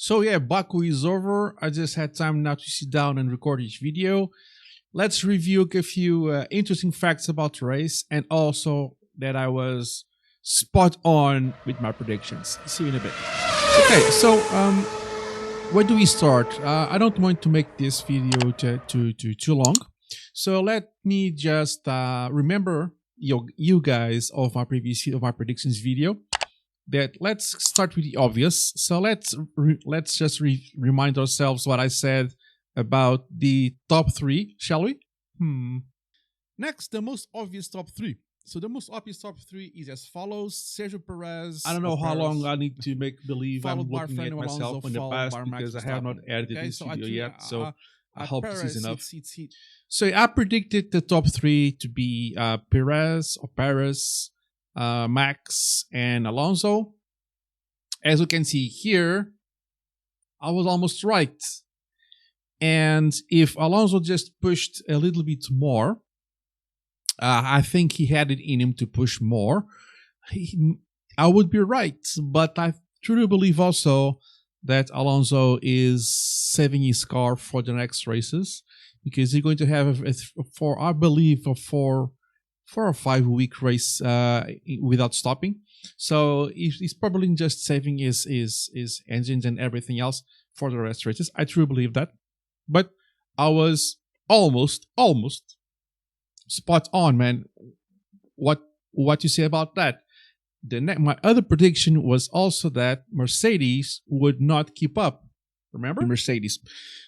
So yeah, Baku is over. I just had time now to sit down and record each video. Let's review a few interesting facts about the race, and also that I was spot on with my predictions. See you in a bit. Okay, so where do we start? I don't want to make this video too long, so let me just remember you guys of my predictions video. That let's start with the obvious. So let's just remind ourselves what I said about the top three, shall we? Next, the most obvious top three. So the most obvious top three is as follows: Sergio Perez. I don't know how long I need to make believe I'm looking at myself in the past because I have not edited this video yet. So I hope this is enough. So I predicted the top three to be Perez, Max, and Alonso. As you can see here, I was almost right. And if Alonso just pushed a little bit more, I think he had it in him to push more, I would be right. But I truly believe also that Alonso is saving his car for the next races, because he's going to have a 4 or 5 week race without stopping. So he's probably just saving his engines and everything else for the rest races. I truly believe that. But I was almost spot on, man. What you say about that? My other prediction was also that Mercedes would not keep up. Remember? Mercedes.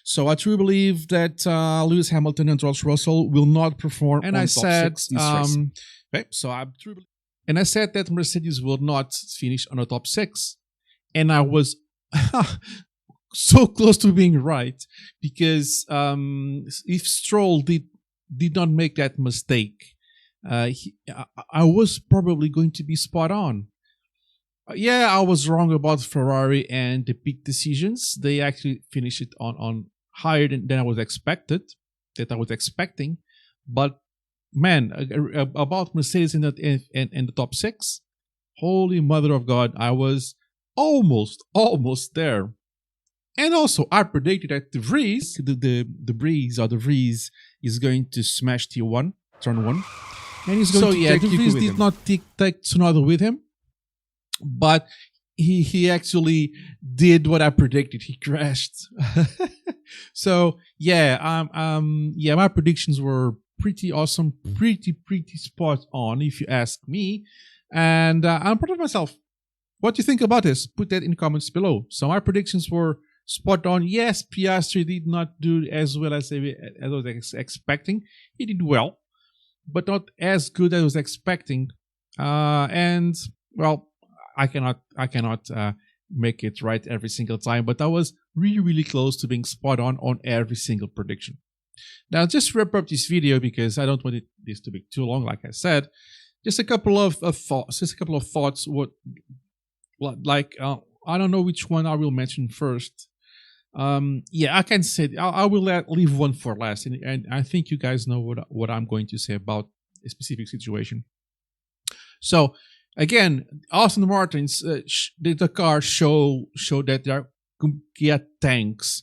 So I truly believe that Lewis Hamilton and George Russell will not perform. And I said, okay, so I truly, and I said that Mercedes will not finish on the top 6, and I was so close to being right, because if Stroll did not make that mistake, I was probably going to be spot on. Yeah, I was wrong about Ferrari and the pit decisions. They actually finished it on higher than I was expecting. But man, about Mercedes in the top 6, holy mother of God, I was almost there. And also, I predicted that the Vries is going to smash T1, turn 1, and he's going to take the Vries did not take Tsunoda with him. But he actually did what I predicted. He crashed. So yeah, my predictions were pretty awesome, pretty spot on, if you ask me. And I'm proud of myself. What do you think about this? Put that in the comments below. So my predictions were spot on. Yes, Piastri did not do as well as I was expecting. He did well, but not as good as I was expecting. And well, I cannot make it right every single time, but I was really close to being spot on every single prediction. Now, just to wrap up this video, because I don't want this to be too long, like I said, just a couple of thoughts. I don't know which one I will mention first. Yeah, I can say I will leave one for last, and I think you guys know what I'm going to say about a specific situation. So, again, Aston Martin's the car show that they're get tanks.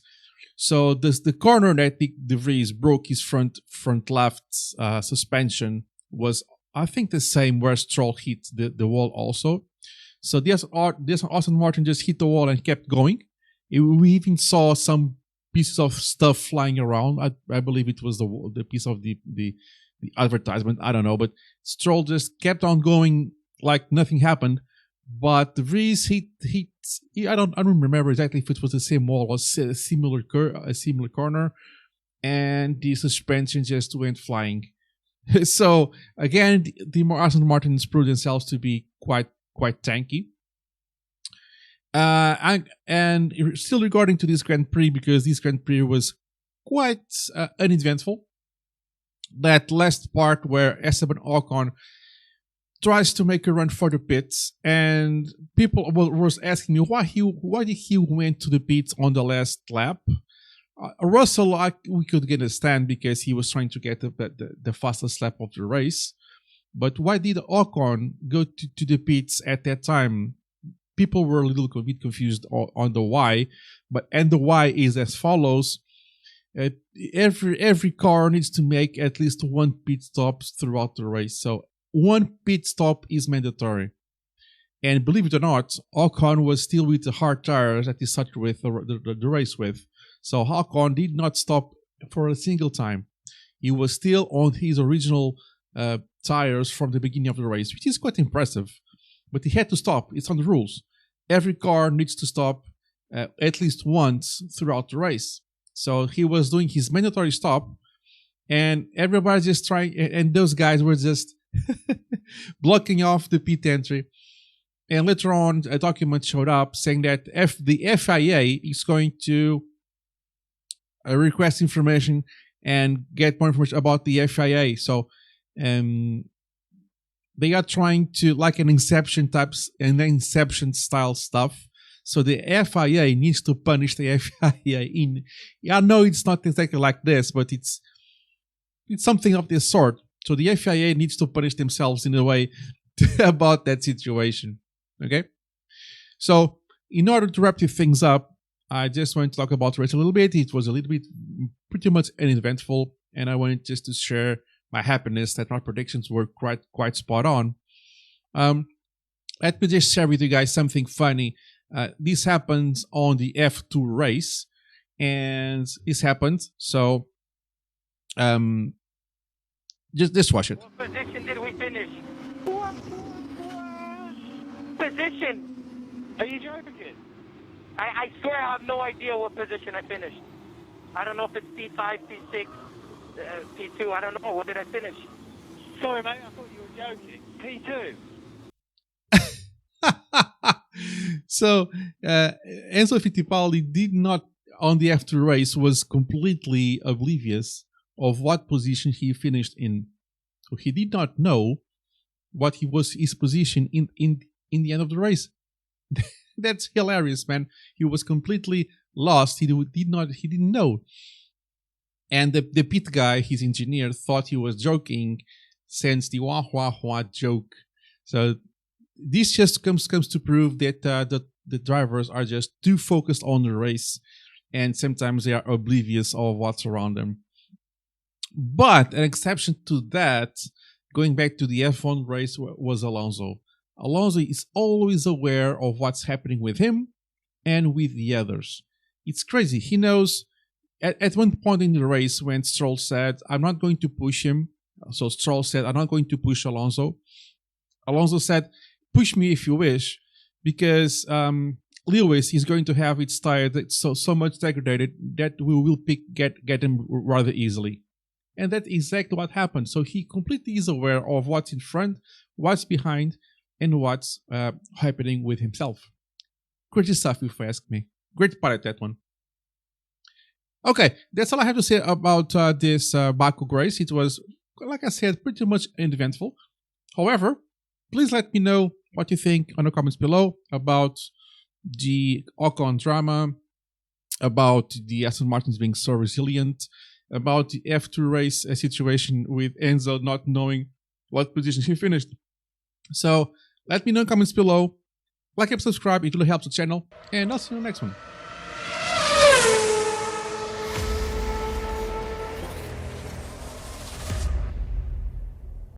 So the corner that De Vries broke his front left suspension was, I think, the same where Stroll hit the wall also. So this Aston Martin just hit the wall and kept going. We even saw some pieces of stuff flying around. I believe it was the piece of the advertisement. I don't know, but Stroll just kept on going like nothing happened. But the Vries hit. I don't remember exactly if it was the same wall or a similar corner, and the suspension just went flying. So again, the Aston Martins proved themselves to be quite tanky. And still regarding to this Grand Prix, because this Grand Prix was quite uneventful. That last part where Esteban Ocon tries to make a run for the pits, and people was asking me why did he went to the pits on the last lap. Russell, we could understand because he was trying to get the fastest lap of the race. But why did Ocon go to the pits at that time? people were a little bit confused on the why, and the why is as follows. Every car needs to make at least one pit stop throughout the race. So one pit stop is mandatory. And believe it or not, Ocon was still with the hard tires that he started with the race with. So Ocon did not stop for a single time. He was still on his original tires from the beginning of the race, which is quite impressive. But he had to stop. It's on the rules. Every car needs to stop at least once throughout the race. So he was doing his mandatory stop, and everybody just trying, and those guys were just blocking off the pit entry. And later on, a document showed up saying that the FIA is going to request information and get more information about the FIA. So they are trying to, like an inception style stuff. So the FIA needs to punish the FIA I know it's not exactly like this, but it's something of this sort. So the FIA needs to punish themselves in a way about that situation. Okay? So in order to wrap things up, I just want to talk about the race a little bit. It was a little bit pretty much uneventful, and I wanted just to share my happiness that my predictions were quite spot on. Let me just share with you guys something funny. This happens on the F2 race, and this happened. So, just watch it. What position did we finish? Position? Are you joking? I swear I have no idea what position I finished. I don't know if it's P5, P6, P2. I don't know. What did I finish? Sorry, mate. I thought you were joking. P2. So Enzo Fittipaldi did not, on the F2 race, was completely oblivious of what position he finished in. So he did not know what his position in the end of the race. That's hilarious, man. He was completely lost. He didn't know. And the pit guy, his engineer, thought he was joking, since the wah wah wah joke. So this just comes to prove that the drivers are just too focused on the race, and sometimes they are oblivious of what's around them. But an exception to that, going back to the F1 race, was Alonso. Alonso is always aware of what's happening with him and with the others. It's crazy. He knows at one point in the race when Stroll said, "I'm not going to push him." So Stroll said, "I'm not going to push Alonso." Alonso said, "Push me if you wish," because Lewis is going to have its tire that's so much degraded that we will get him rather easily. And that's exactly what happened. So he completely is aware of what's in front, what's behind, and what's happening with himself. Crazy stuff, if you ask me. Great part, that one. Okay, that's all I have to say about this Baku race. It was, like I said, pretty much uneventful. However, please let me know what you think on the comments below about the Ocon drama, about the Aston Martins being so resilient, about the F2 race situation with Enzo not knowing what position he finished. So let me know in the comments below. Like and subscribe, it really helps the channel, and I'll see you in the next one.